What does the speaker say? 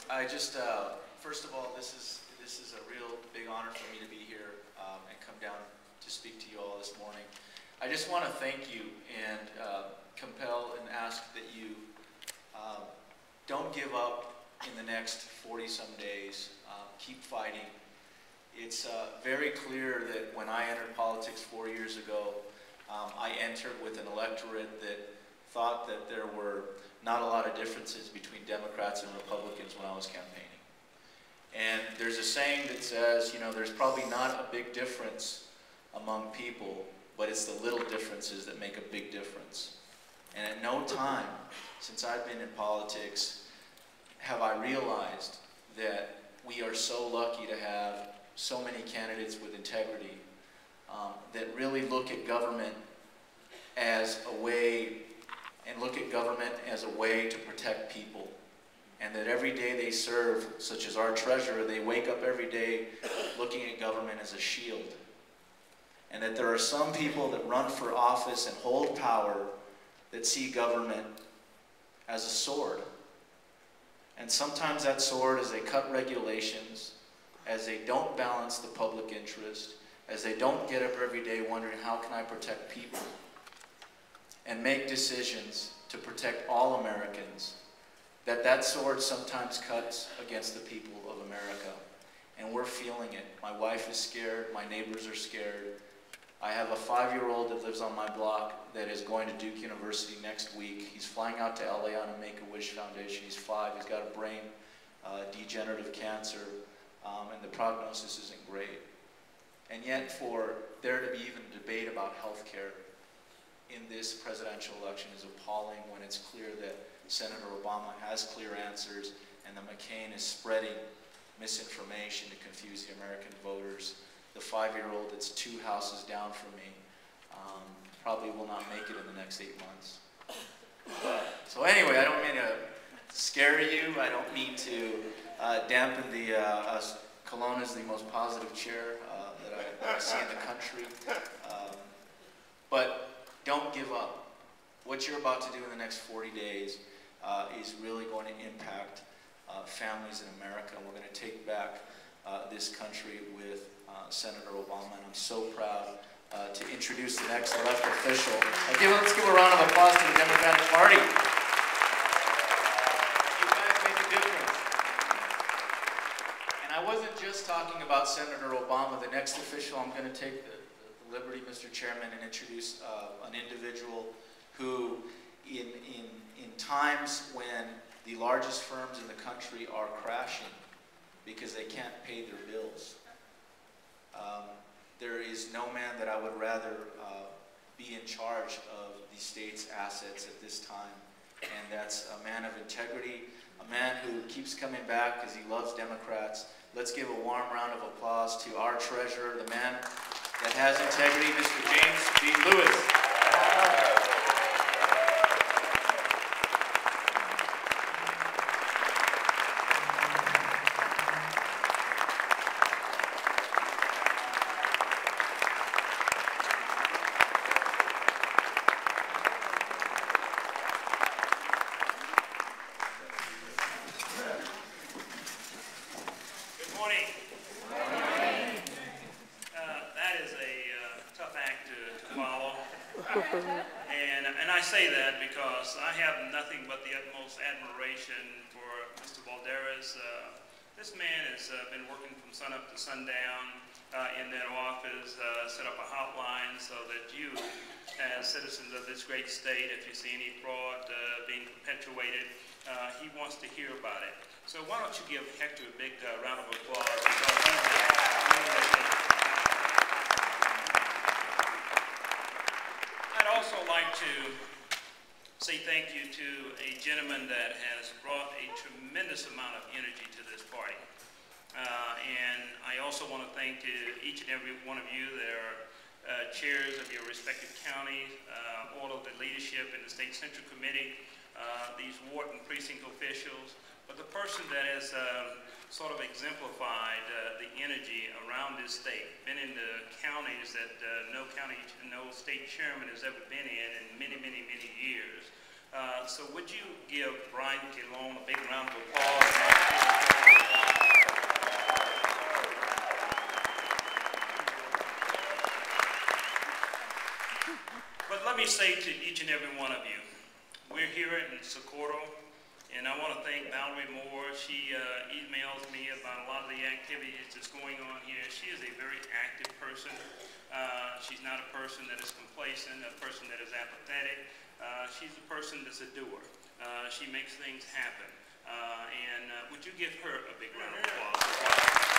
I just, first of all, this is a real big honor for me to be here and come down to speak to you all this morning. I just want to thank you and compel and ask that you don't give up in the next 40-some days. Keep fighting. It's very clear that when I entered politics 4 years ago, I entered with an electorate that thought that there were not a lot of differences between Democrats and Republicans when I was campaigning. And there's a saying that says, you know, there's probably not a big difference among people, but it's the little differences that make a big difference. And at no time since I've been in politics have I realized that we are so lucky to have so many candidates with integrity that really look at government as a way, and look at government as a way to protect people. And that every day they serve, such as our treasurer, they wake up every day looking at government as a shield. And that there are some people that run for office and hold power that see government as a sword. And sometimes that sword is they cut regulations, as they don't balance the public interest, as they don't get up every day wondering, how can I protect people? And make decisions to protect all Americans, that sword sometimes cuts against the people of America. And we're feeling it. My wife is scared, my neighbors are scared. I have a 5-year-old that lives on my block that is going to Duke University next week. He's flying out to LA on a Make-A-Wish Foundation. He's 5, he's got a brain degenerative cancer, and the prognosis isn't great. And yet for there to be even debate about health care in this presidential election is appalling, when it's clear that Senator Obama has clear answers and that McCain is spreading misinformation to confuse the American voters. The 5-year-old that's 2 houses down from me probably will not make it in the next 8 months. So anyway, I don't mean to scare you. I don't mean to dampen the, Kelowna is the most positive chair that I see in the country. But don't give up. What you're about to do in the next 40 days is really going to impact families in America. And we're going to take back this country with Senator Obama. And I'm so proud to introduce the next elected official. Let's give a round of applause to the Democratic Party. You guys make a difference. And I wasn't just talking about Senator Obama. The next official, I'm going to take the liberty, Mr. Chairman, and introduce an individual who, in times when the largest firms in the country are crashing because they can't pay their bills, there is no man that I would rather be in charge of the state's assets at this time. And that's a man of integrity, a man who keeps coming back because he loves Democrats. Let's give a warm round of applause to our treasurer, the man that has integrity, Mr. James B. Lewis. And I say that because I have nothing but the utmost admiration for Mr. Balderas. This man has been working from sunup to sundown in that office, set up a hotline so that you, as citizens of this great state, if you see any fraud being perpetuated, he wants to hear about it. So why don't you give Hector a big round of applause, because I'd also like to say thank you to a gentleman that has brought a tremendous amount of energy to this party. And I also want to thank each and every one of you that are chairs of your respective counties, all of the leadership in the State Central Committee, these ward and precinct officials, but the person that has sort of exemplified the energy around this state, been in the counties that no state chairman has ever been in many, many, many years. So would you give Brian Kilone a big round of applause? But let me say to each and every one of you, we're here in Socorro, and I want to thank Valerie Moore. She emails me about a lot of the activities that's going on here. She is a very active person. She's not a person that is complacent, a person that is apathetic. She's a person that's a doer. She makes things happen. And would you give her a big round of applause?